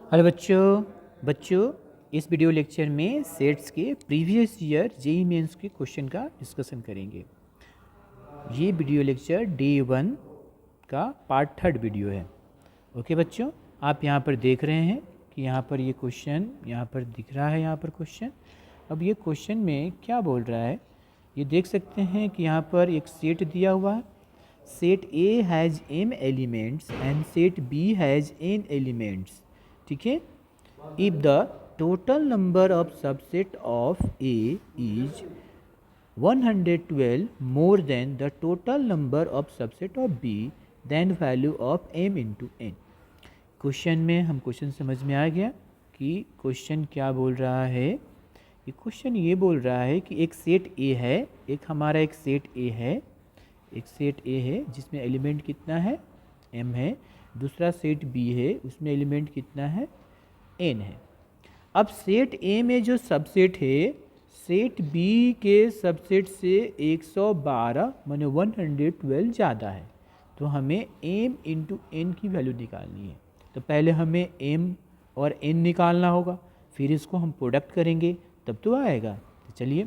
Hello बच्चों इस video lecture में सेट्स के प्रीवियस ईयर जेईई मेंस के क्वेश्चन का डिस्कशन करेंगे। ये वीडियो लेक्चर डे 1 का पार्ट 3 वीडियो है। ओके बच्चों, आप यहाँ पर देख रहे हैं कि यहाँ पर ये क्वेश्चन यहाँ पर दिख रहा है। यहाँ पर क्वेश्चन, अब ये क्वेश्चन में क्या बोल रहा है ये देख सकते हैं कि यहाँ पर एक सेट दिया हुआ है। Set A has m elements and set B has n elements. ठीक है, if the total number of subset of A is 112 more than the total number of subset of B, then value of m into n। Question में हम question समझ में आ गया कि question क्या बोल रहा है। ये क्वेश्चन ये बोल रहा है कि एक सेट ए है, एक हमारा एक सेट ए है, एक सेट ए है जिसमें एलिमेंट कितना है m है। दूसरा सेट बी है, उसमें एलिमेंट कितना है n है। अब सेट ए में जो सबसेट है सेट बी के सबसेट से 112 माने 112 ज़्यादा है, तो हमें m इंटू n की वैल्यू निकालनी है। तो पहले हमें m और n निकालना होगा, फिर इसको हम प्रोडक्ट करेंगे तब तो आएगा। तो चलिए,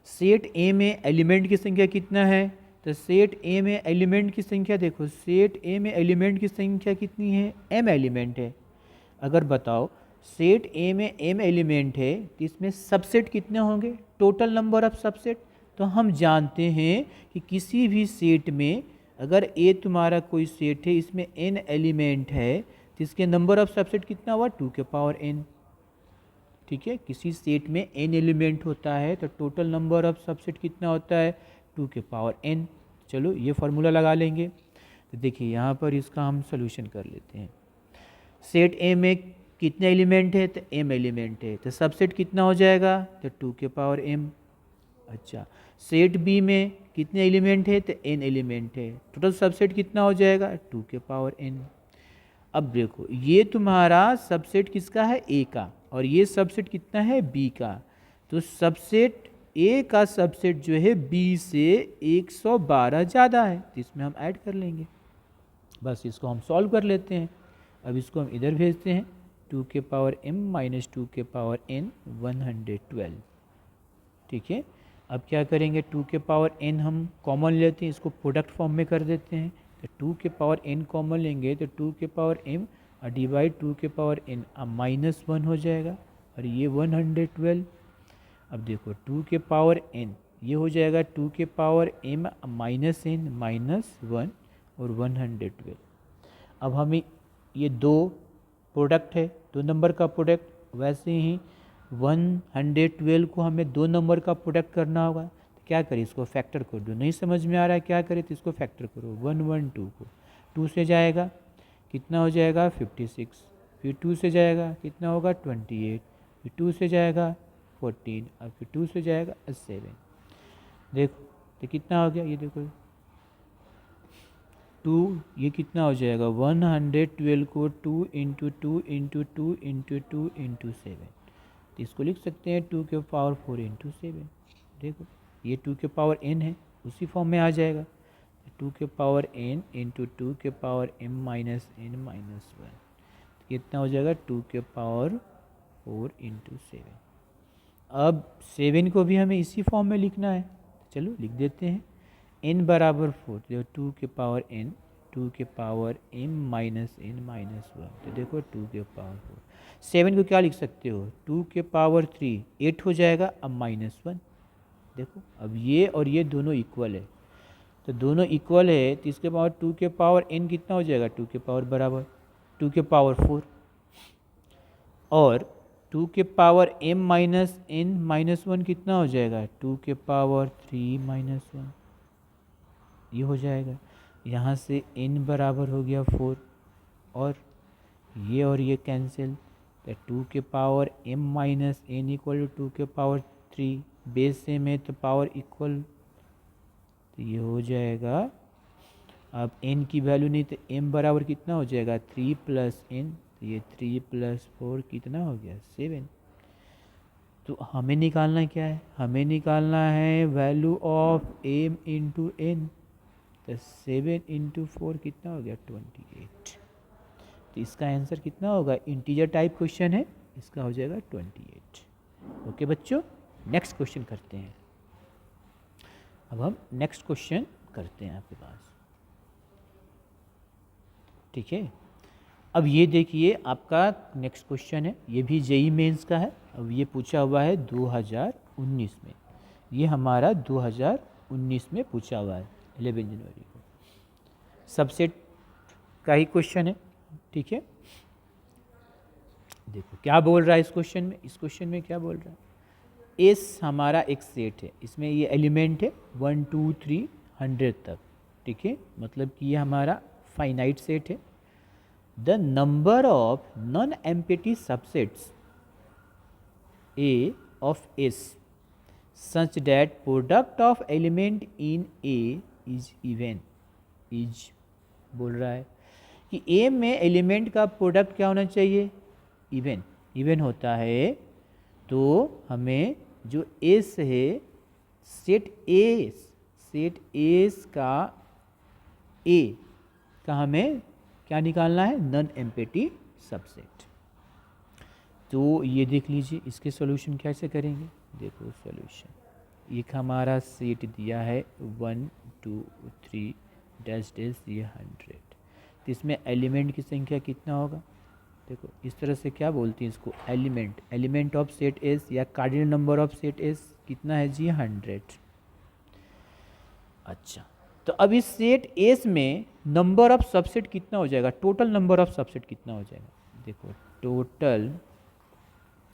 सेट ए में एलिमेंट की संख्या कितना है, तो सेट ए में एलिमेंट की संख्या देखो, सेट ए में एलिमेंट की संख्या कितनी है, m एलिमेंट है। अगर बताओ सेट ए में m एलिमेंट है तो इसमें सबसेट कितने होंगे, टोटल नंबर ऑफ सबसेट। तो हम जानते हैं कि किसी भी सेट में अगर a तुम्हारा कोई सेट है, इसमें n एलिमेंट है, तो इसके नंबर ऑफ सबसेट कितना हुआ 2 के पावर n। ठीक है, किसी सेट में n एलिमेंट होता है तो टोटल नंबर ऑफ सबसेट कितना होता है 2 के पावर n। चलो ये फार्मूला लगा लेंगे। तो देखिए यहाँ पर इसका हम सोल्यूशन कर लेते हैं। सेट ए में कितने एलिमेंट है, तो m एलिमेंट है, तो सबसेट कितना हो जाएगा, तो 2 के पावर m। अच्छा, सेट बी में कितने एलिमेंट है, तो n एलिमेंट है, टोटल सबसेट कितना हो जाएगा 2 के पावर n। अब देखो ये तुम्हारा सबसेट किसका है a का, और ये सबसेट कितना है b का। तो सबसेट a का सबसेट जो है b से 112 ज़्यादा है, तो इसमें हम ऐड कर लेंगे। बस इसको हम सॉल्व कर लेते हैं। अब इसको हम इधर भेजते हैं, 2 के पावर m माइनस 2 के पावर n 112। ठीक है, अब क्या करेंगे, 2 के पावर n हम कॉमन लेते हैं, इसको प्रोडक्ट फॉर्म में कर देते हैं। तो 2 के पावर n कॉमन लेंगे तो 2 के पावर m डिवाइड 2 के पावर n माइनस 1 हो जाएगा, और ये 112। अब देखो 2 के पावर n ये हो जाएगा 2 के power m minus n minus 1 और 112। अब हमें ये दो प्रोडक्ट है, दो नंबर का प्रोडक्ट, वैसे ही 112 को हमें दो नंबर का प्रोडक्ट करना होगा। तो क्या करें, इसको फैक्टर कर दो। नहीं समझ में आ रहा है क्या करें, तो इसको फैक्टर करो। 112 को 2 से जाएगा कितना हो जाएगा 56, फिर 2 से जाएगा कितना होगा 28, फिर 2 से जाएगा 14, और फिर 2 से जाएगा 7। देखो तो कितना हो गया, ये देखो 2, ये कितना हो जाएगा 112 को 2 इंटू 2 इंटू 2 इंटू 2 इंटू 7, तो इसको लिख सकते हैं 2 के पावर 4 इंटू 7। देखो ये 2 के पावर n है, उसी फॉर्म में आ जाएगा। 2 के पावर n इंटू 2 के power m minus n minus 1, कितना हो जाएगा 2 के पावर 4 इंटू 7। अब 7 को भी हमें इसी फॉर्म में लिखना है, चलो लिख देते हैं। n बराबर 4, तो 2 के पावर n 2 के power m minus n minus 1, तो देखो 2 के पावर 4। 7 को क्या लिख सकते हो, 2 के पावर 3 8 हो जाएगा, अब माइनस 1। देखो अब ये और ये दोनों इक्वल है, तो दोनों इक्वल है, तो इसके पावर 2 के पावर n कितना हो जाएगा 2 के पावर बराबर 2 के पावर 4, और 2 के power m minus n minus 1 कितना हो जाएगा 2 के पावर 3 माइनस 1, ये हो जाएगा। यहाँ से n बराबर हो गया 4, और ये कैंसिल, तो 2 के power m minus n equal to 2 के पावर 3, बेस सेम है तो पावर इक्वल, तो ये हो जाएगा। अब n की वैल्यू नहीं, तो m बराबर कितना हो जाएगा 3 प्लस n, तो ये 3 प्लस 4 कितना हो गया 7। तो हमें निकालना क्या है, हमें निकालना है value of m into n। तो 7 इंटू 4 कितना हो गया 28। तो तो इसका आंसर कितना होगा, इंटीजर टाइप क्वेश्चन है, इसका हो जाएगा 28। ओके बच्चों, नेक्स्ट क्वेश्चन करते हैं। अब हम नेक्स्ट क्वेश्चन करते हैं आपके पास, ठीक है। अब ये देखिए आपका नेक्स्ट क्वेश्चन है, ये भी जेई मेंस का है। अब ये पूछा हुआ है 2019 में, ये हमारा 2019 में पूछा हुआ है 11 जनवरी को, सबसेट का ही क्वेश्चन है, ठीक है। देखो क्या बोल रहा है इस क्वेश्चन में, इस क्वेश्चन में क्या बोल रहा है, एस हमारा एक सेट है, इसमें ये एलिमेंट है 1 2 3 100 तक, ठीक है, मतलब कि ये हमारा फाइनाइट सेट है। The number of non empty subsets A of S such that product of element in A is even, is बोल रहा है कि ए में एलिमेंट का प्रोडक्ट क्या होना चाहिए, इवन, इवन होता है। तो हमें जो एस है सेट एस का ए का हमें क्या निकालना है, नॉन एम्प्टी सबसेट। तो ये देख लीजिए इसके सॉल्यूशन कैसे करेंगे। देखो सॉल्यूशन, एक हमारा सेट दिया है 1 2 3 डैश डैश ये 100, तो इसमें एलिमेंट की संख्या कितना होगा, देखो इस तरह से क्या बोलती हैं इसको, element, element of set S या cardinal number of set S कितना है जी, 100। अच्छा, तो अब इस सेट एस में नंबर ऑफ सबसेट कितना हो जाएगा, टोटल नंबर ऑफ सबसेट कितना हो जाएगा, देखो total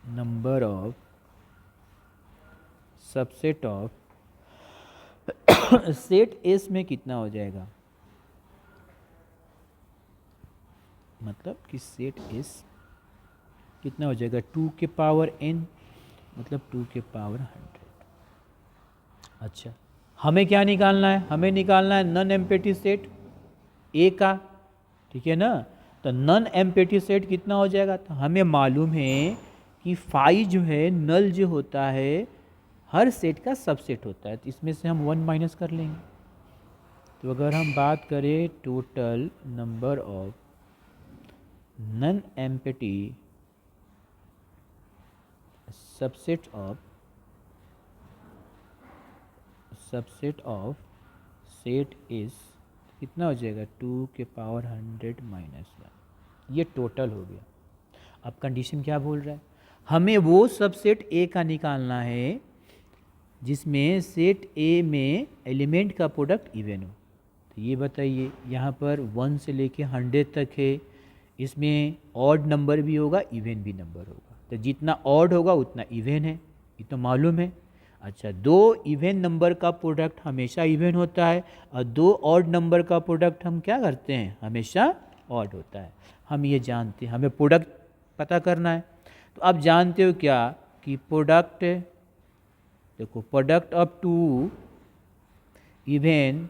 number of subset of set S में कितना हो जाएगा, मतलब कि सेट एस कितना हो जाएगा 2 के पावर n, मतलब 2 के पावर 100। अच्छा, हमें क्या निकालना है, हमें निकालना है नॉन एम्प्टी सेट ए का, ठीक है ना। तो नॉन एम्प्टी सेट कितना हो जाएगा, तो हमें मालूम है कि फाई जो है नल जो होता है हर सेट का सबसेट होता है, तो इसमें से हम 1 माइनस कर लेंगे। तो अगर हम बात करें total number of non empty subset of set is कितना हो जाएगा 2 के पावर 100 माइनस 1, ये टोटल हो गया। अब कंडीशन क्या बोल रहा है, हमें वो सबसेट ए का निकालना है जिसमें सेट ए में एलिमेंट का प्रोडक्ट इवन हो। तो ये बताइए यहाँ पर 1 से लेके 100 तक है, इसमें ऑड नंबर भी होगा इवन भी नंबर होगा, तो जितना ऑड होगा उतना इवन है, ये तो मालूम है। अच्छा, 2 इवन नंबर का प्रोडक्ट हमेशा इवन होता है और 2 ऑड नंबर का प्रोडक्ट हम क्या करते हैं, हमेशा ऑड होता है, हम ये जानते हैं। हमें प्रोडक्ट पता करना है, तो आप जानते हो क्या कि प्रोडक्ट, देखो product of 2 even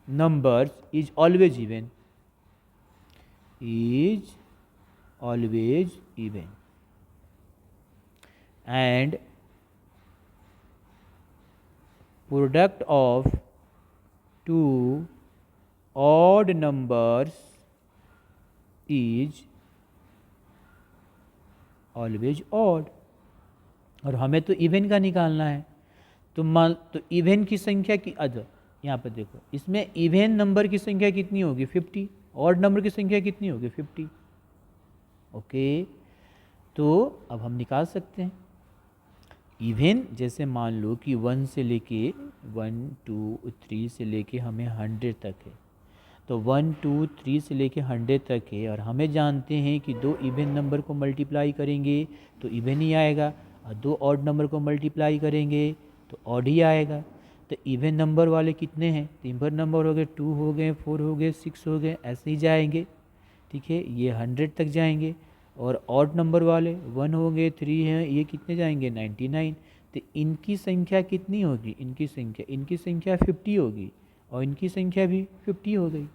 numbers is always even, is always even, and product of 2 odd numbers is always odd। और हमें तो इवन का निकालना है, तो इवन की संख्या की यहाँ पर देखो इसमें इवन नंबर की संख्या कितनी होगी 50, ऑड नंबर की संख्या कितनी होगी 50। ओके, तो अब हम निकाल सकते हैं इवन, जैसे मान लो कि 1 से लेके 1 2 3 से लेके हमें 100 तक है, तो 1 2 3 से लेके 100 तक है, और हमें जानते हैं कि 2 इवन नंबर को मल्टीप्लाई करेंगे तो इवन ही आएगा, और 2 ऑड नंबर को मल्टीप्लाई करेंगे तो ऑड ही आएगा। तो इवन नंबर वाले कितने हैं, तो इवन नंबर हो गए 2 हो गए 4 हो गए 6 हो गए, ऐसे ही जाएंगे, ठीक है, ये 100 तक जाएंगे। और ऑड नंबर वाले 1 हो गए 3 हैं, ये कितने जाएंगे 99। तो इनकी संख्या कितनी होगी, इनकी संख्या 50 होगी, और इनकी संख्या भी 50 हो गई,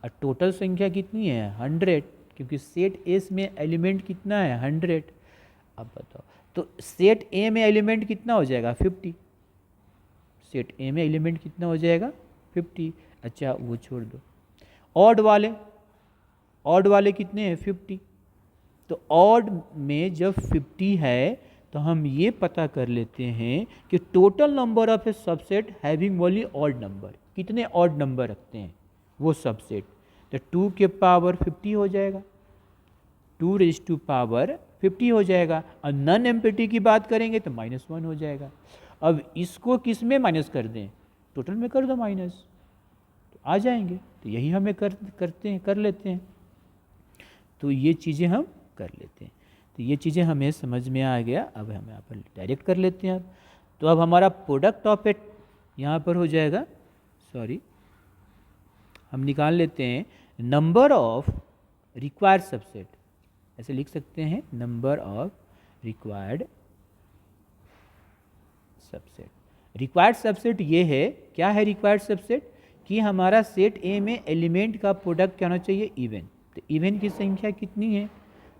और टोटल संख्या कितनी है 100, क्योंकि सेट एस में एलिमेंट कितना है 100। अब बताओ, तो सेट ए में एलिमेंट कितना हो जाएगा 50, सेट ए में एलिमेंट कितना हो जाएगा 50। अच्छा वो छोड़ दो, ऑड वाले ऑड वाले कितने हैं 50। तो ऑड में जब 50 है तो हम ये पता कर लेते हैं कि total number of A subset having only odd number, कितने ऑड नंबर रखते हैं वो सबसेट। तो 2 के पावर 50 हो जाएगा, 2 रेज़ टू पावर 50 हो जाएगा। और नन एम्प्टी की बात करेंगे तो -1 हो जाएगा। अब इसको किस में माइनस कर दें, टोटल में कर दो माइनस, तो आ जाएंगे। तो यही हमें कर लेते हैं। तो ये चीज़ें हम कर लेते हैं। तो ये चीज़ें हमें समझ में आ गया। अब हम यहाँ पर डायरेक्ट कर लेते हैं। अब तो अब हमारा प्रोडक्ट ऑफ एट यहाँ पर हो जाएगा, सॉरी हम निकाल लेते हैं नंबर ऑफ रिक्वायर्ड सबसेट, ऐसे लिख सकते हैं number of required subset. Required subset ये है, क्या है रिक्वायर्ड सबसेट, कि हमारा सेट ए में एलिमेंट का प्रोडक्ट क्या होना चाहिए, इवन। तो इवन की संख्या कितनी है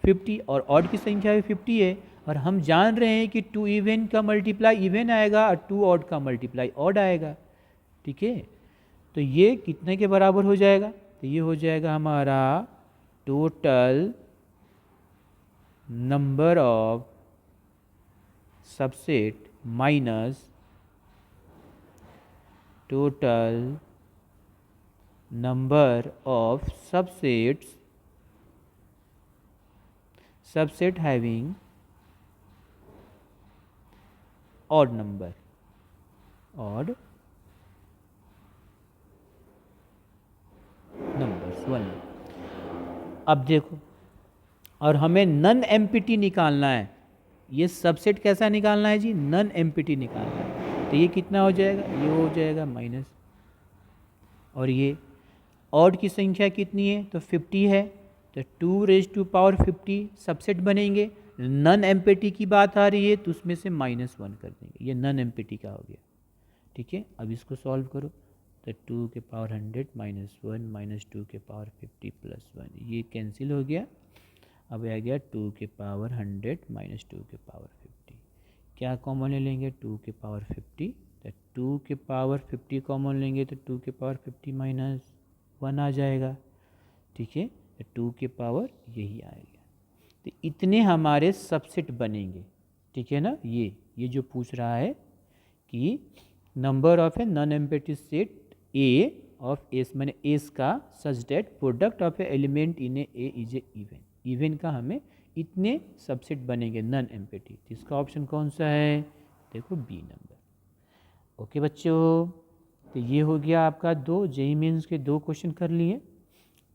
50 और ऑड की संख्या भी 50 है। और हम जान रहे हैं कि 2 इवन का मल्टीप्लाई इवन आएगा और 2 ऑड का मल्टीप्लाई ऑड आएगा। ठीक है, तो ये कितने के बराबर हो जाएगा, तो ये हो जाएगा हमारा total number of subset minus total number of subset having odd number, odd numbers 1। अब देखो, और हमें नन एम्प्टी निकालना है। ये सबसेट कैसा निकालना है जी, नन एम्प्टी निकालना है। तो ये कितना हो जाएगा, ये हो जाएगा माइनस, और ये ऑड की संख्या कितनी है तो 50 है, तो 2 रेज़ टू पावर 50 सबसेट बनेंगे। नन एम्प्टी की बात आ रही है तो उसमें से -1 कर देंगे, ये नन एम्प्टी का हो गया। ठीक है, अब इसको सॉल्व करो तो 2 के पावर 100 -1 -2 के पावर 50 +1, ये कैंसिल हो गया। अब आ गया 2 के पावर 100 -2 के पावर 50, क्या कॉमन ले लेंगे 2 के पावर 50, तो 2 के पावर 50 कॉमन लेंगे तो 2 के पावर 50 -1 आ जाएगा। ठीक है, तो 2 के पावर यही आएगा। तो इतने हमारे सबसेट बनेंगे। ठीक है ना, ये जो पूछ रहा है कि number of a non empty set A of S, मैंने एस का such that product of a element in A is a even, even का हमें इतने सबसेट बनेंगे नॉन एम्प्टी। तो इसका ऑप्शन कौन सा है, देखो बी नंबर। ओके बच्चों, तो ये हो गया आपका 2 जेईई मेंस के 2 क्वेश्चन कर लिए।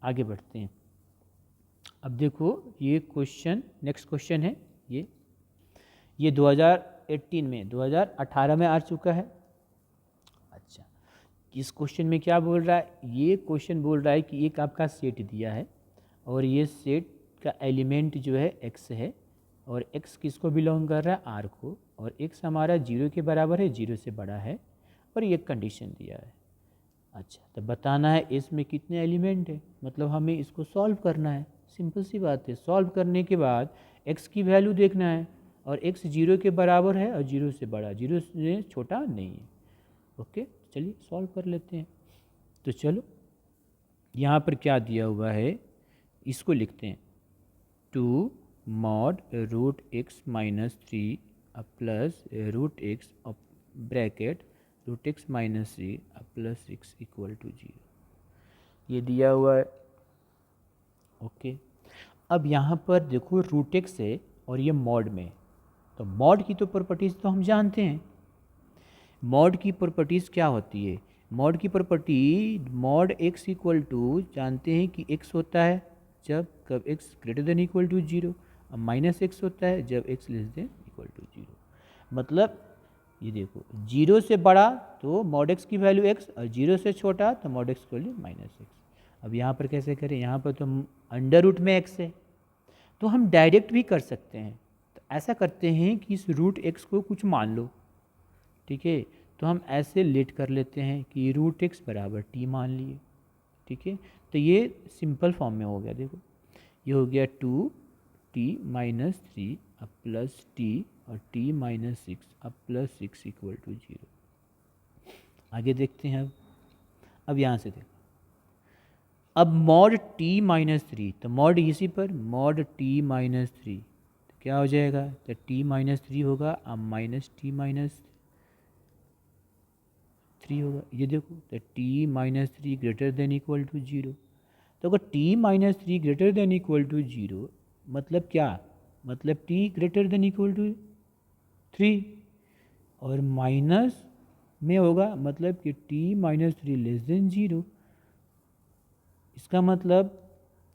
आगे बढ़ते हैं। अब देखो ये क्वेश्चन, नेक्स्ट क्वेश्चन है ये 2018 में आ चुका है। अच्छा, इस क्वेश्चन में क्या बोल रहा है, ये क्वेश्चन बोल रहा है कि एक आपका सेट दिया है और ये सेट का एलिमेंट जो है x है, और x किसको बिलोंग कर रहा है, r को, और x हमारा 0 के बराबर है, 0 से बड़ा है, और ये कंडीशन दिया है। अच्छा, तो बताना है इसमें कितने एलिमेंट है, मतलब हमें इसको सॉल्व करना है। सिंपल सी बात है, सॉल्व करने के बाद x की वैल्यू देखना है, और x 0 के बराबर है और 0 से बड़ा, 0 से छोटा नहीं है। ओके, चलिए सॉल्व कर लेते हैं। तो चलो यहाँ पर क्या दिया हुआ है, इसको लिखते हैं 2 mod √x - 3 plus √x bracket √x - 3 plus 6 = 0, ये दिया हुआ है। ओके, अब यहाँ पर देखो √x है और ये मॉड में, तो मॉड की तो प्रॉपर्टीज़ तो हम जानते हैं। मॉड की प्रॉपर्टीज़ क्या होती है, मॉड की प्रॉपर्टी मॉड x = जानते हैं कि x होता है जब कब x > 0, और -x होता है जब x <= 0। मतलब ये देखो 0 से बड़ा तो मॉड x की वैल्यू x, और 0 से छोटा तो मॉड x की वैल्यू -x। अब यहाँ पर कैसे करें, यहाँ पर तो अंडर रूट में x है, तो हम डायरेक्ट भी कर सकते हैं। तो ऐसा करते हैं कि इस √x को कुछ मान लो। ठीक है, तो हम ऐसे लेट कर लेते हैं कि √x = t मान लिए। ठीक है, तो ये सिंपल फॉर्म में हो गया। देखो ये हो गया 2t - 3 प्लस t और t - 6 प्लस 6 = 0। आगे देखते हैं। अब यहाँ से देखो अब मॉड टी माइनस थ्री, तो मॉड इसी पर मॉड टी माइनस थ्री, तो क्या हो जाएगा, तो टी माइनस थ्री होगा, अब माइनस टी माइनस थ्री होगा। ये देखो, तो T minus three greater than equal to zero. तो अगर T minus three greater than equal to zero, मतलब क्या, मतलब T greater than equal to three, और माइनस में होगा मतलब कि T minus three less than zero, इसका मतलब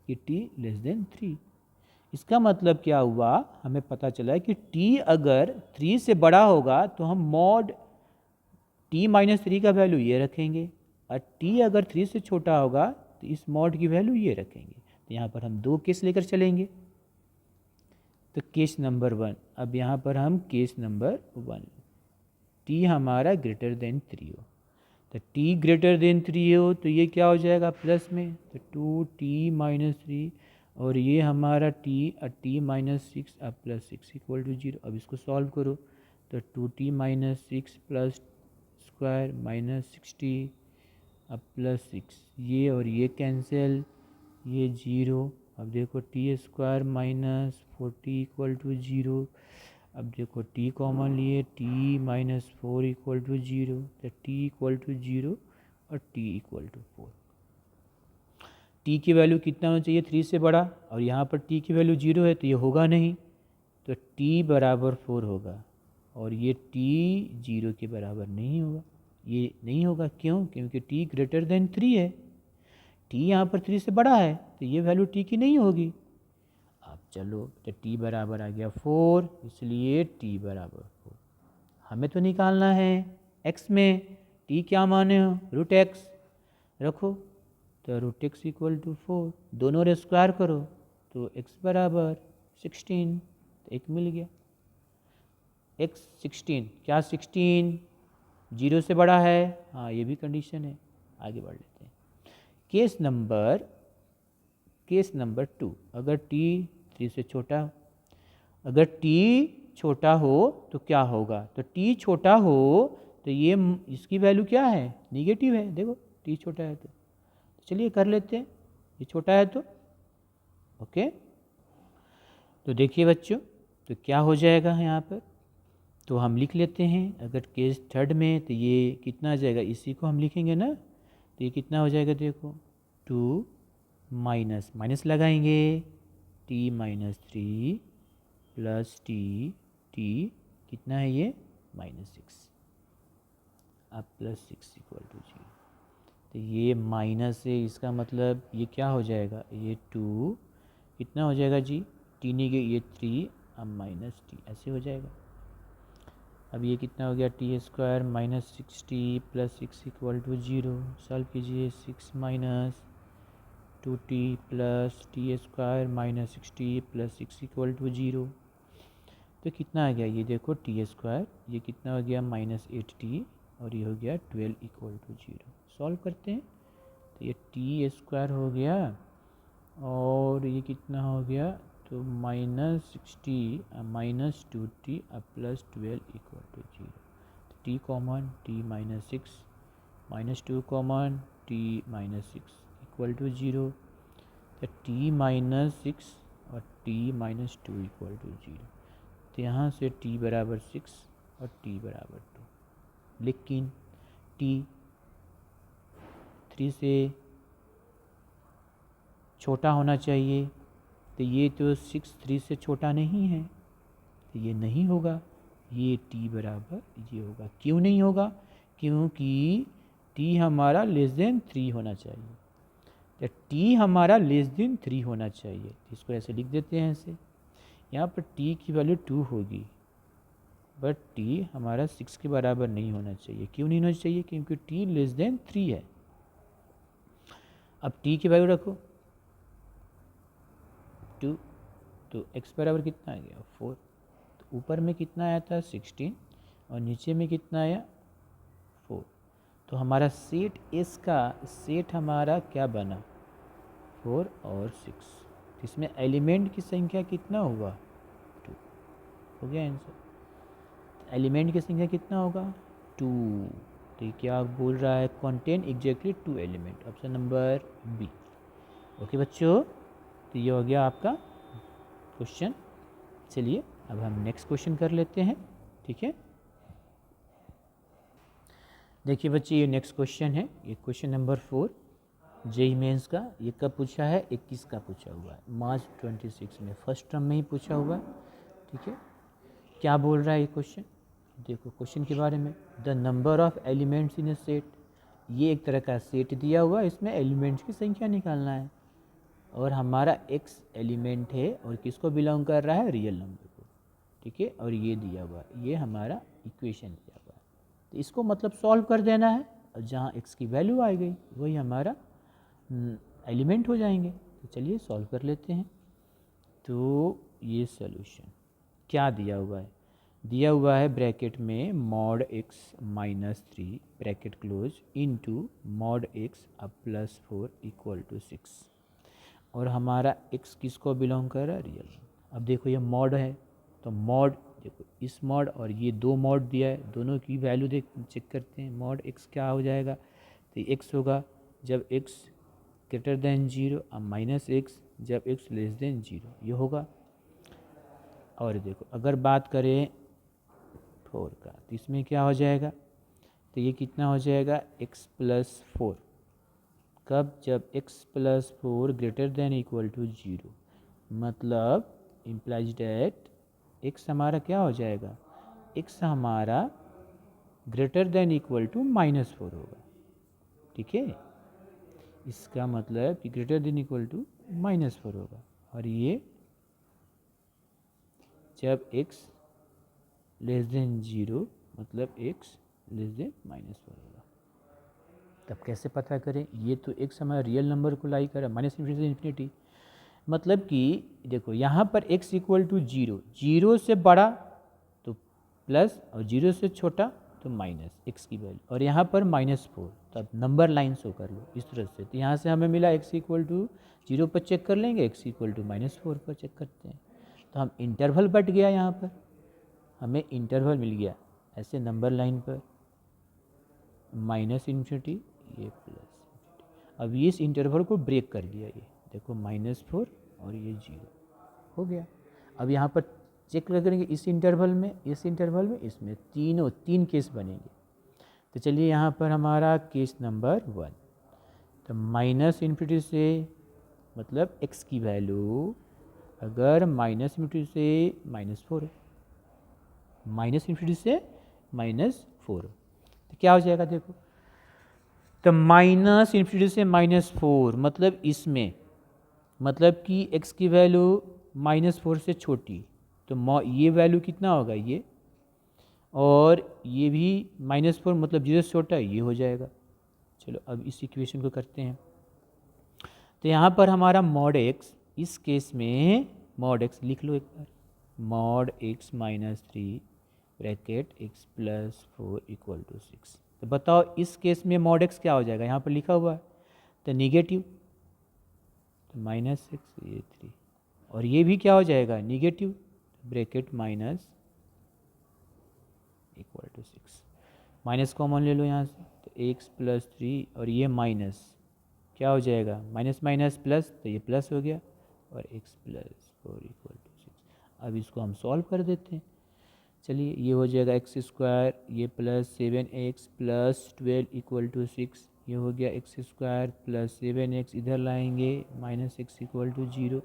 कि टी लेस देन थ्री। इसका मतलब क्या हुआ, हमें पता चला कि टी अगर थ्री से बड़ा होगा तो हम मॉड टी माइनस थ्री का वैल्यू ये रखेंगे, और टी अगर थ्री से छोटा होगा तो इस मॉड की वैल्यू ये रखेंगे। तो यहाँ पर हम दो केस लेकर चलेंगे। तो केस नंबर वन, अब यहाँ पर हम केस नंबर वन, टी हमारा ग्रेटर देन थ्री हो, तो टी ग्रेटर देन थ्री हो तो ये क्या हो जाएगा प्लस में, तो टू टी माइनस थ्री, और ये हमारा टी माइनस सिक्स अब plus six equal to zero. अब इसको सॉल्व करो, तो two T minus six plus square minus sixty अब प्लस सिक्स, ये और ये कैंसिल, ये जीरो। अब देखो T square minus forty equal to zero. अब देखो टी कॉमन लिए, T minus four equal to zero, तो टी इक्वल टू जीरो और T equal to four. T की वैल्यू कितना होना चाहिए, थ्री से बड़ा, और यहाँ पर टी की वैल्यू जीरो है तो ये होगा नहीं, तो टी बराबर फोर होगा, और ये टी जीरो के बराबर नहीं होगा। ये नहीं होगा क्यों, क्योंकि टी ग्रेटर देन थ्री है, टी यहाँ पर थ्री से बड़ा है तो ये वैल्यू टी की नहीं होगी। अब चलो, तो टी बराबर आ गया फोर, इसलिए टी बराबर फोर। हमें तो निकालना है एक्स में, टी क्या माने हो, रूट एक्स रखो, तो root X equal to four, दोनों रे स्क्वायर करो तो एक्स बराबर 16, तो एक मिल गया। एक्स 16, क्या 16 जीरो से बड़ा है, हाँ ये भी कंडीशन है। आगे बढ़ लेते हैं। केस नंबर टू, अगर टी थ्री से छोटा हो, अगर टी छोटा हो तो क्या होगा, तो टी छोटा हो तो ये इसकी वैल्यू क्या है, निगेटिव है, देखो टी छोटा है तो चलिए कर लेते हैं, ये छोटा है तो ओके। तो देखिए बच्चों, तो क्या हो जाएगा यहाँ पर, तो हम लिख लेते हैं, अगर केस थर्ड में तो ये कितना आ जाएगा, इसी को हम लिखेंगे ना, तो ये कितना हो जाएगा, देखो टू माइनस माइनस लगाएंगे, T minus three plus T, T कितना है ये माइनस सिक्स, अब plus six equal to zero. तो ये माइनस है, इसका मतलब ये क्या हो जाएगा, ये टू कितना हो जाएगा जी, टी नहीं गई, ये थ्री अब माइनस टी, ऐसे हो जाएगा। अब ये कितना हो गया, T square minus sixty plus six equal to zero, solve कीजिए, six minus two T plus T square minus sixty plus six equal to zero, तो कितना आ गया, ये देखो टी स्क्वायर, ये कितना हो गया माइनस एट टी, और ये हो गया 12 इक्वल टू जीरो। सॉल्व करते हैं, तो ये टी स्क्वायर हो गया और ये कितना हो गया, तो minus sixty minus two T plus 12 equal to zero. T common, T minus six minus two common, T minus six equal to zero, तो टी माइनस सिक्स और T minus two equal to zero. तो यहाँ से T बराबर six और T बराबर to, लेकिन T three से छोटा होना चाहिए, तो ये तो सिक्स थ्री से छोटा नहीं है, तो ये नहीं होगा, ये टी बराबर ये होगा। क्यों नहीं होगा, क्योंकि टी हमारा लेस देन थ्री होना चाहिए, तो टी हमारा लेस देन थ्री होना चाहिए, इसको ऐसे लिख देते हैं ऐसे। यहाँ पर टी की वैल्यू टू होगी, बट टी हमारा सिक्स के बराबर नहीं होना चाहिए। क्यों नहीं होना चाहिए, क्योंकि टी लेस देन थ्री है। अब टी की वैल्यू रखो टू, तो एक्स बराबर कितना आ गया फोर, तो ऊपर में कितना आया था 16 और नीचे में कितना आया 4, तो हमारा सेट एस का सेट हमारा क्या बना 4 और 6, इसमें एलिमेंट की संख्या कितना हुआ 2, हो गया आंसर। एलिमेंट की संख्या कितना होगा 2, तो ये क्या बोल रहा है, contain exactly 2 element, option number B. Okay बच्चों, तो ये हो गया आपका क्वेश्चन। चलिए अब हम नेक्स्ट क्वेश्चन कर लेते हैं, ठीक है। देखिए बच्चे, ये नेक्स्ट क्वेश्चन है, ये क्वेश्चन नंबर 4 जेई मेंस का। ये कब पूछा है? 21 का पूछा हुआ है, मार्च 26 में, फर्स्ट टर्म में ही पूछा हुआ है, ठीक है। क्या बोल रहा है ये क्वेश्चन? देखो क्वेश्चन के बारे में, the number of elements in A set. ये एक तरह का सेट दिया हुआ है, इसमें एलिमेंट्स की संख्या निकालना है, और हमारा x एलिमेंट है और किसको बिलोंग कर रहा है? रियल नंबर को, ठीक है। और ये दिया हुआ है, ये हमारा इक्वेशन दिया हुआ है, तो इसको मतलब सॉल्व कर देना है, और जहाँ x की वैल्यू आ गई वही हमारा एलिमेंट हो जाएंगे। तो चलिए सॉल्व कर लेते हैं। तो ये सॉल्यूशन क्या दिया हुआ है? दिया हुआ है ब्रैकेट में mod x minus 3 bracket close into mod x अब प्लस 4 इक्वल टू 6, और हमारा x किसको बिलोंग कर रहा है? रियल। अब देखो ये मॉड है, तो मॉड देखो इस मॉड और ये दो मॉड दिया है, दोनों की वैल्यू देख चेक करते हैं। मॉड x क्या हो जाएगा? तो x होगा जब x ग्रेटर देन 0, और माइनस x जब x लेस देन 0, ये होगा। और देखो अगर बात करें 4 का, तो इसमें क्या हो जाएगा? तो ये कितना हो जाएगा? x प्लस 4, कब? जब x plus 4 greater than equal to 0, मतलब इम्प्लाइज डैट x हमारा क्या हो जाएगा? x हमारा greater than equal to minus 4 होगा, ठीक है। इसका मतलब कि greater than equal to minus 4 होगा, और ये जब x लेस देन 0, मतलब x लेस देन माइनस 4 होगा। तब कैसे पता करें? ये तो x हमारा रियल नंबर को लाई कर रहा है, माइनस इन्फिनिटी से इन्फिनिटी, मतलब कि देखो यहाँ पर x इक्वल टू 0, 0 से बड़ा तो प्लस, और 0 से छोटा तो माइनस x की वैल्यू, और यहाँ पर माइनस 4, तब नंबर लाइन शो कर लो इस तरह से। तो यहाँ से हमें मिला x इक्वल टू 0 पर चेक कर लेंगे, x इक्वल टू माइनस 4 पर चेक करते हैं, तो हम इंटरवल बट गया, यहाँ पर हमें इंटरवल मिल गया ऐसे नंबर लाइन पर, माइनस इन्फिनिटी ये प्लस। अब ये इस इंटरवल को ब्रेक कर दिया, ये देखो -4 और ये 0 हो गया। अब यहाँ पर चेक करेंगे इस इंटरवल में, इस इंटरवल में, इसमें तीन केस बनेंगे। तो चलिए यहाँ पर हमारा केस नंबर 1, तो माइनस इन्फिनिटी से मतलब x की वैल्यू अगर माइनस इन्फिनिटी से -4, माइनस इन्फिनिटी से -4, तो क्या हो जाएगा? देखो तो माइनस इन्फिनिटी से -4 मतलब इसमें, मतलब कि x की वैल्यू -4 से छोटी, तो ये वैल्यू कितना होगा? ये, और ये भी -4 मतलब 0 से छोटा, ये हो जाएगा। चलो अब इस इक्वेशन को करते हैं। तो यहाँ पर हमारा मॉड x, इस केस में मॉड x लिख लो एक बार, mod x minus 3 bracket x plus 4 equal to 6। तो बताओ इस केस में मॉड x क्या हो जाएगा? यहाँ पर लिखा हुआ है तो निगेटिव, तो -6 ये 3, और ये भी क्या हो जाएगा? Negative, bracket minus equal to 6, minus common ले लो यहाँ से, तो x प्लस 3 और ये माइनस क्या हो जाएगा? माइनस माइनस प्लस, तो ये प्लस हो गया, और x प्लस 4 इक्वल टू 6। अब इसको हम सॉल्व कर देते हैं। चलिए ये हो जाएगा x², ये plus 7x plus 12 equal to 6, ये हो गया x² प्लस 7x, इधर लाएंगे -6 इक्वल टू 0।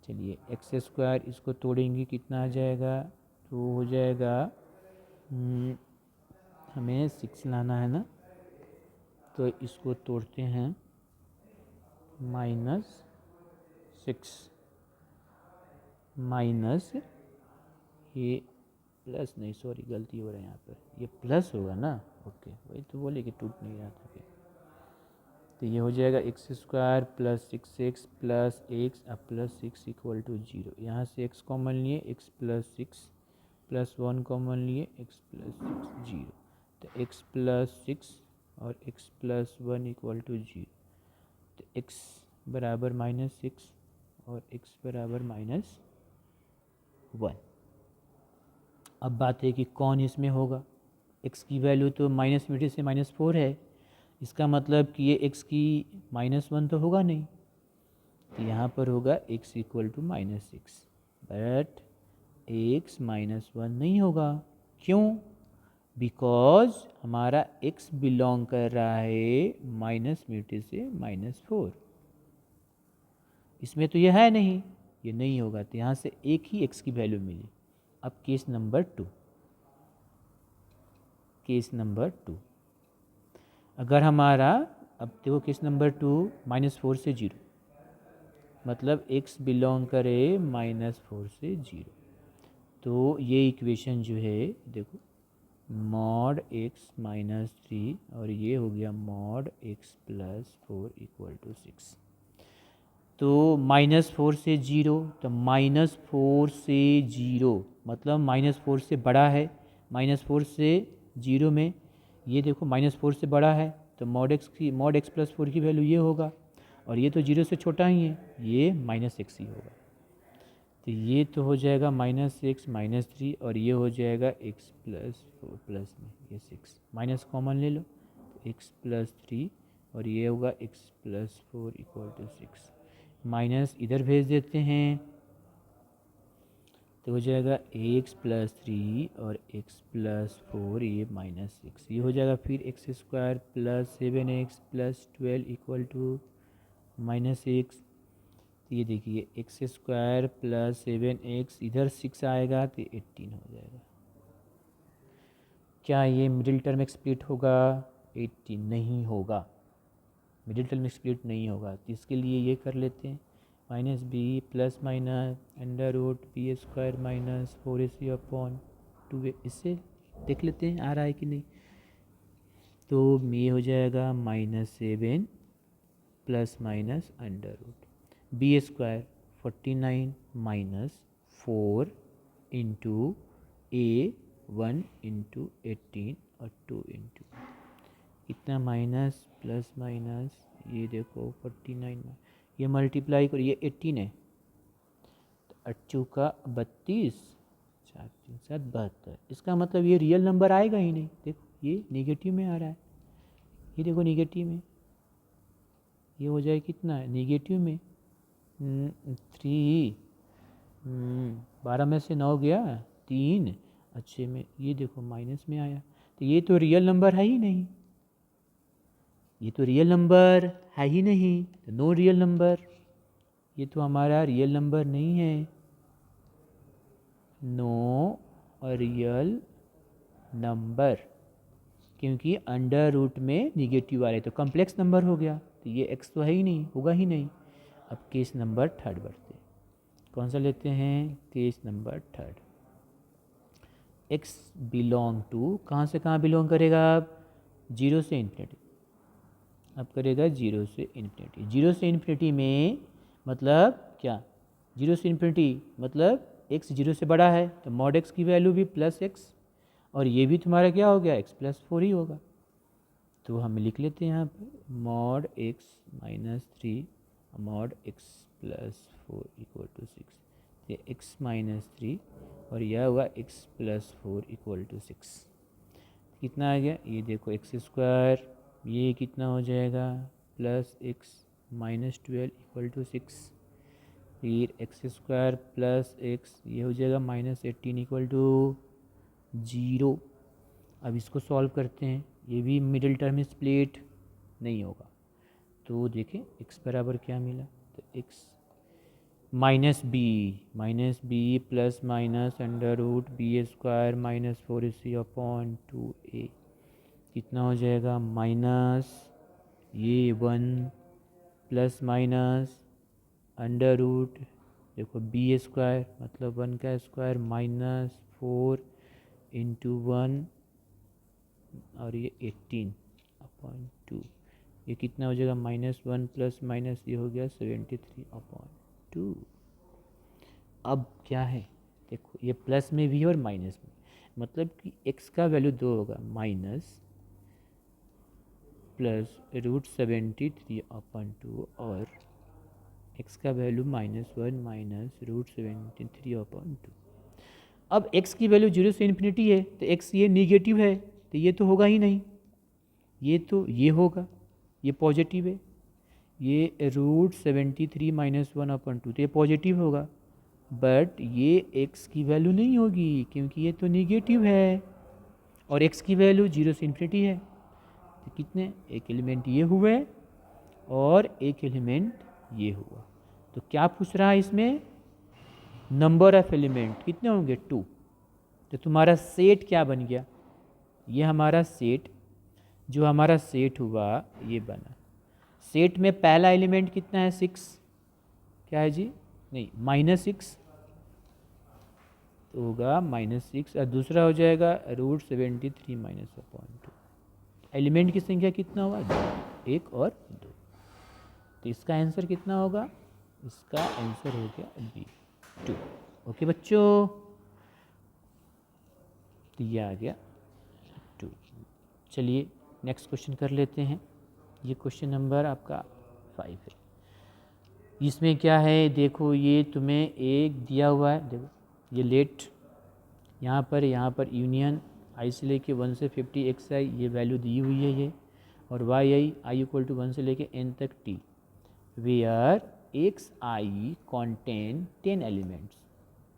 चलिए x², इसको तोड़ेंगे कितना आ जाएगा? तो हो जाएगा हमें 6 लाना है ना, तो इसको तोड़ते हैं -6 माइनस, ये प्लस नहीं, सॉरी गलती हो रहा है यहाँ पर, ये प्लस होगा ना, ओके वही तो बोले कि टूट नहीं रहा था फिर। तो ये हो जाएगा x² plus 6x plus x अब प्लस 6 इक्वल टू 0। यहाँ से x कॉमन लिए, x प्लस 6 प्लस 1 कॉमन लिए, x प्लस 6 0, तो x प्लस 6 और x प्लस 1 इक्वल टू 0, तो x बराबर -6 और x बराबर -1। अब बात है कि कौन इसमें होगा? x की वैल्यू तो माइनस इन्फिनिटी से -4 है, इसका मतलब कि ये x की -1 तो होगा नहीं, तो यहाँ पर होगा x equal to -6, but x -1 नहीं होगा। क्यों? बिकॉज हमारा x बिलोंग कर रहा है -μ से -4, इसमें तो ये है नहीं, ये नहीं होगा, तो यहाँ से एक ही x की वैल्यू मिली। अब केस नंबर 2, केस नंबर 2, अगर हमारा, अब देखो केस नंबर 2, -4 से 0, मतलब x बिलोंग करे -4 से 0, तो ये इक्वेशन जो है देखो, मॉड x -3 और ये हो गया मॉड x + 4 इक्वल टू 6। तो -4 से 0, तो -4 से 0 मतलब -4 से बड़ा है, -4 से 0 में ये देखो -4 से बड़ा है, तो मॉड x + 4 की वैल्यू ये होगा, और ये तो 0 से छोटा ही है, ये -x ही होगा। तो ये तो हो जाएगा -x -3, और ये हो जाएगा x + 4 प्लस में ये 6, माइनस कॉमन ले लो, तो x + 3 और ये होगा x + 4 इक्वल टू 6, माइनस इधर भेज देते हैं, तो हो जाएगा x + 3 और x + 4, ये -6, ये हो जाएगा फिर x² + 7x + 12 इक्वल टू -6। तो ये देखिए x² + 7x, इधर 6 आएगा तो 18 हो जाएगा। क्या ये मिडिल टर्म स्प्लिट होगा? 18 नहीं होगा, मिडिल टर्म स्प्लिट नहीं होगा। तो इसके लिए ये कर लेते हैं, -b + √b² - 4ac/2, इससे देख लेते हैं आ रहा है कि नहीं। तो ये हो जाएगा -7 ± √b² 49 - 4 इंटू a 1 इंटू 18 और 2 इंटू इतना माइनस प्लस माइनस, ये देखो 49, ये मल्टीप्लाई करो, ये 18 है, तो 8 का 32, 4 3 7 72, इसका मतलब ये रियल नंबर आएगा ही नहीं। देखो ये नेगेटिव में आ रहा है, ये देखो नेगेटिव में, ये हो जाए कितना है नेगेटिव में 3, 12 में से 9 गया 3, अच्छे में ये देखो माइनस में आया, तो ये तो रियल नंबर है ही नहीं, ये तो रियल नंबर है ही नहीं, तो नो रियल नंबर, ये तो हमारा रियल नंबर नहीं है, नो रियल नंबर, क्योंकि अंडर रूट में निगेटिव आ रहे, तो कम्प्लेक्स नंबर हो गया, तो ये x तो है ही नहीं, होगा ही नहीं। अब केस नंबर 3 बढ़ते, कौन सा लेते हैं? Case number 3, x belong to, कहाँ से कहाँ बिलोंग करेगा? अब 0 से इन्फिनिटी, अब करेगा 0 से इन्फिनिटी। 0 से इन्फिनिटी में मतलब क्या? 0 से इन्फिनिटी मतलब x 0 से बड़ा है, तो मॉड x की वैल्यू भी +x, और ये भी तुम्हारा क्या हो गया? x + 4 ही होगा। तो हम लिख लेते हैं यहाँ पे mod x - 3 mod x + 4 equal to 6, ये x - 3 और यह होगा x + 4 इक्वल टू 6, कितना आ गया? ये देखो x², ये कितना हो जाएगा? +x - 12 इक्वल टू 6, फिर x² + x, ये हो जाएगा -18 इक्वल टू 0। अब इसको सॉल्व करते हैं, ये भी मिडिल टर्म स्प्लिट नहीं होगा, तो देखें x बराबर क्या मिला, तो x -b + √b² - 4ac/2a, कितना हो जाएगा? माइनस ये 1 प्लस माइनस अंडर रूट, देखो b² मतलब 1 का स्क्वायर -4 इंटू 1 और ये 18/2, ये कितना हो जाएगा? -1 प्लस माइनस ये हो गया 73/2। अब क्या है देखो, ये प्लस में भी है और माइनस में, मतलब कि x का वैल्यू 2 होगा, माइनस प्लस √73/2 और x का वैल्यू -1 माइनस √73/2। अब x की वैल्यू 0 से इन्फिनिटी है, तो x ये निगेटिव है, तो ये तो होगा ही नहीं, ये तो ये होगा, ये पॉजिटिव है, ये √73 - 1/2 तो ये पॉजिटिव होगा, बट ये x की वैल्यू नहीं होगी क्योंकि ये तो निगेटिव है और x की वैल्यू 0 से इन्फिनिटी है। तो कितने, एक एलिमेंट ये हुए और एक एलिमेंट ये हुआ। तो क्या पूछ रहा है इसमें, नंबर ऑफ एलिमेंट कितने होंगे, 2। तो तुम्हारा सेट क्या बन गया, ये हमारा सेट, जो हमारा सेट हुआ ये बना। सेट में पहला एलिमेंट कितना है, 6, क्या है जी, नहीं -6 तो होगा -6 और दूसरा हो जाएगा √73 - 1/2। एलिमेंट की संख्या कितना हुआ, 2, 1 और 2। तो इसका आंसर कितना होगा, इसका आंसर हो गया बी, 2। ओके बच्चों, तो ये आ गया 2। चलिए नेक्स्ट क्वेश्चन कर लेते हैं। ये क्वेश्चन नंबर आपका 5 है। इसमें क्या है, देखो ये तुम्हें एक दिया हुआ है, देखो ये लेट, यहाँ पर यूनियन आई से लेके 1 से 50 एक्स आई ये वैल्यू दी हुई है ये, और वाई आई = 1 से लेके n तक t, where X I contain 10 elements.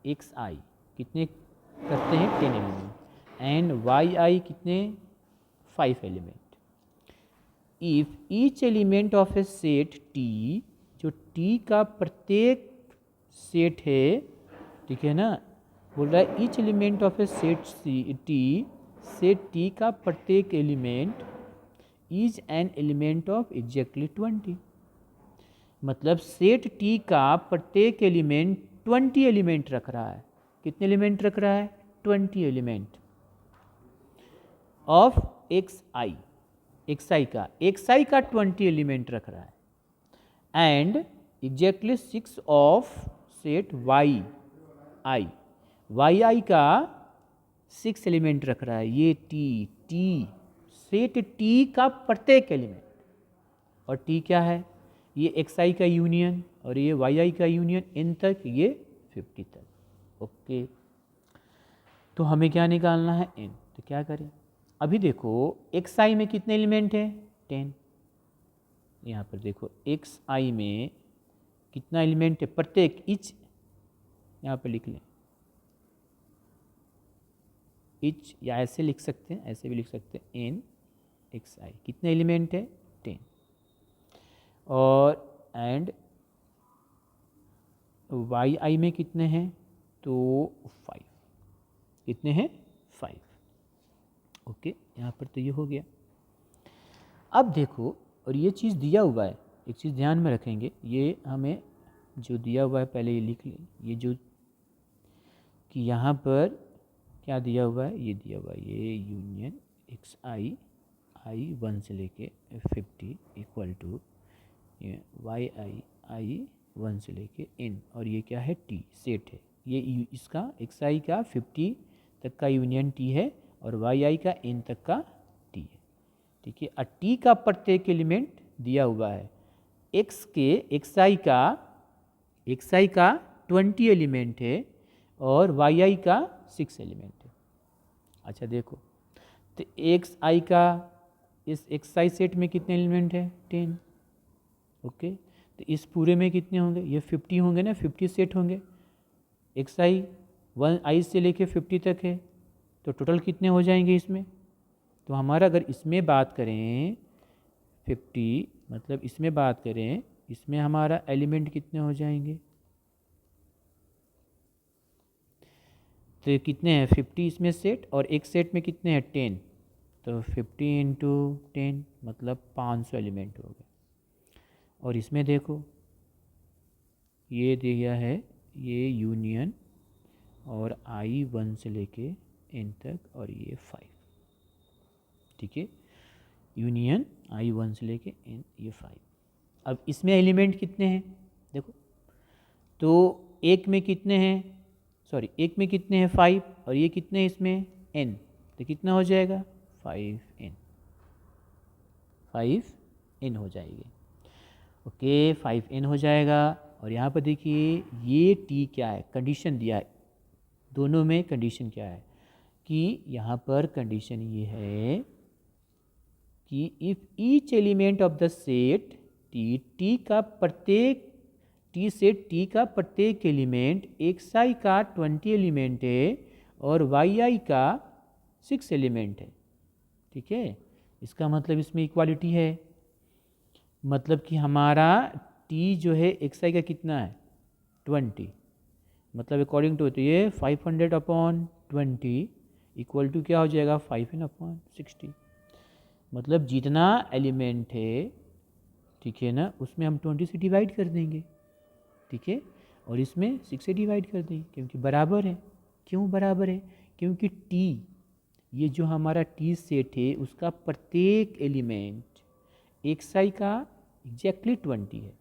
X I कितने करते हैं, 10 एलिमेंट, एंड वाई आई कितने, 5 element. If each element of A set t, जो t का प्रत्येक सेट है, ठीक है ना, बोल रहा है each element of A set t, set t का प्रत्येक element is an element of exactly 20। मतलब सेट t का प्रत्येक एलिमेंट 20 एलिमेंट रख रहा है। कितने एलिमेंट रख रहा है, 20 एलिमेंट ऑफ एक्स आई का 20 एलिमेंट रख रहा है, and exactly 6 of set Y I का 6 एलिमेंट रख रहा है। ये टी सेट टी का प्रत्येक एलिमेंट, और टी क्या है, ये एक्स आई का यूनियन और ये वाई आई का यूनियन, n तक, ये 50 तक। ओके, तो हमें क्या निकालना है, n। तो क्या करें, अभी देखो एक्स आई में कितने एलिमेंट है, 10। यहाँ पर देखो एक्स आई में कितना एलिमेंट है, प्रत्येक ईच, यहाँ पर लिख लें ईच, या ऐसे लिख सकते हैं, ऐसे भी लिख सकते हैं, n एक्स आई कितने एलिमेंट है, 10, और एंड वाई आई में कितने हैं, तो 5, कितने हैं, 5। ओके, यहाँ पर तो ये हो गया। अब देखो, और ये चीज़ दिया हुआ है, एक चीज़ ध्यान में रखेंगे, ये हमें जो दिया हुआ है पहले ये लिख लें, ये जो कि यहाँ पर क्या दिया हुआ है, ये दिया हुआ है, ये यूनियन एक्स आई 1 से लेके 50 = वाई आई 1 से लेके n, और ये क्या है, t सेट है, ये इसका एक्स आई का 50 तक का यूनियन t है और वाई आई का n तक का t है, ठीक है। और t का प्रत्येक एलिमेंट दिया हुआ है, एक्स आई का 20 एलिमेंट है और वाई आई का 6 एलिमेंट है। अच्छा देखो, तो एक्स आई का इस एक्स आई सेट में कितने एलिमेंट है, 10। ओके, तो इस पूरे में कितने होंगे, ये 50 होंगे ना, 50 सेट होंगे। एक्स आई 1 आई से लेके 50 तक है, तो टोटल कितने हो जाएंगे इसमें। तो हमारा अगर इसमें बात करें 50, मतलब इसमें बात करें, इसमें हमारा एलिमेंट कितने हो जाएंगे, तो कितने हैं, 50 इसमें सेट, और एक सेट में कितने हैं, 10। तो 50 × 10 मतलब 500 एलिमेंट हो गए। और इसमें देखो ये दिया है, ये यूनियन और आई 1 से लेके n तक, और ये 5, ठीक है, यूनियन आई 1 से लेके n, ये 5। अब इसमें एलिमेंट कितने हैं देखो, तो एक में कितने हैं, सॉरी एक में कितने हैं, 5, और ये कितने हैं इसमें, n, तो कितना हो जाएगा, 5n हो जाएगी। ओके, 5n हो जाएगा। और यहाँ पर देखिए ये t क्या है, कंडीशन दिया है, दोनों में कंडीशन क्या है, कि यहाँ पर कंडीशन ये है कि if each element of the set T का प्रत्येक टी सेट टी का प्रत्येक एलिमेंट एक्स आई का 20 एलिमेंट है और वाई आई का 6 एलिमेंट है। ठीक है, इसका मतलब इसमें इक्वालिटी है, मतलब कि हमारा टी जो है एक्स आई का कितना है 20, मतलब अकॉर्डिंग टू तो ये 500/20 इक्वल टू क्या हो जाएगा 5n/60, मतलब जितना एलिमेंट है, ठीक है ना, उसमें हम 20 से डिवाइड कर देंगे। ठीक है, और इसमें 6 से डिवाइड कर देंगे क्योंकि बराबर है। क्यों बराबर है? क्योंकि टी, ये जो हमारा टी सेट है उसका प्रत्येक एलिमेंट एक्स आई का एग्जैक्टली 20 है।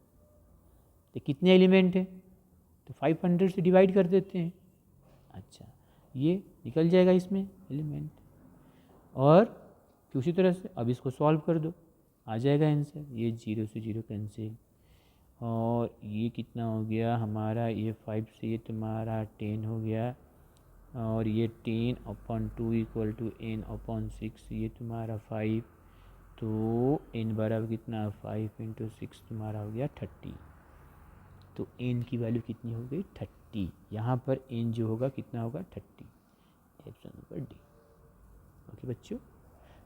तो कितने एलिमेंट है? तो 500 से डिवाइड कर देते हैं। अच्छा, ये निकल जाएगा इसमें एलिमेंट, और उसी तरह से अब इसको सॉल्व कर दो, आ जाएगा आंसर। ये 0 से 0 कैंसिल, और ये कितना हो गया हमारा, ये 5 से ये तुम्हारा 10 हो गया, और ये 10/2 इक्वल टू n/6, ये तुम्हारा 5, तो n बराबर कितना 5 × 6 तुम्हारा हो गया 30। तो n की वैल्यू कितनी हो गई 30। यहाँ पर n जो होगा कितना होगा 30, ऑप्शन नंबर डी। ओके बच्चों,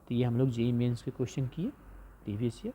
तो ये हम लोग जेईई मेंस के क्वेश्चन किए प्रीवियस ईयर।